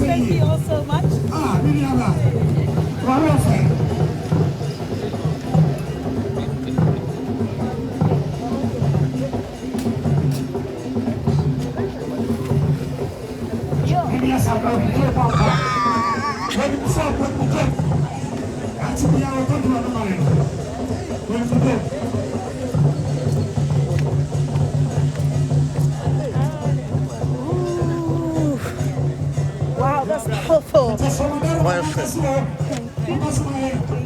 Thank you all so much. Wow, that's powerful. My friend.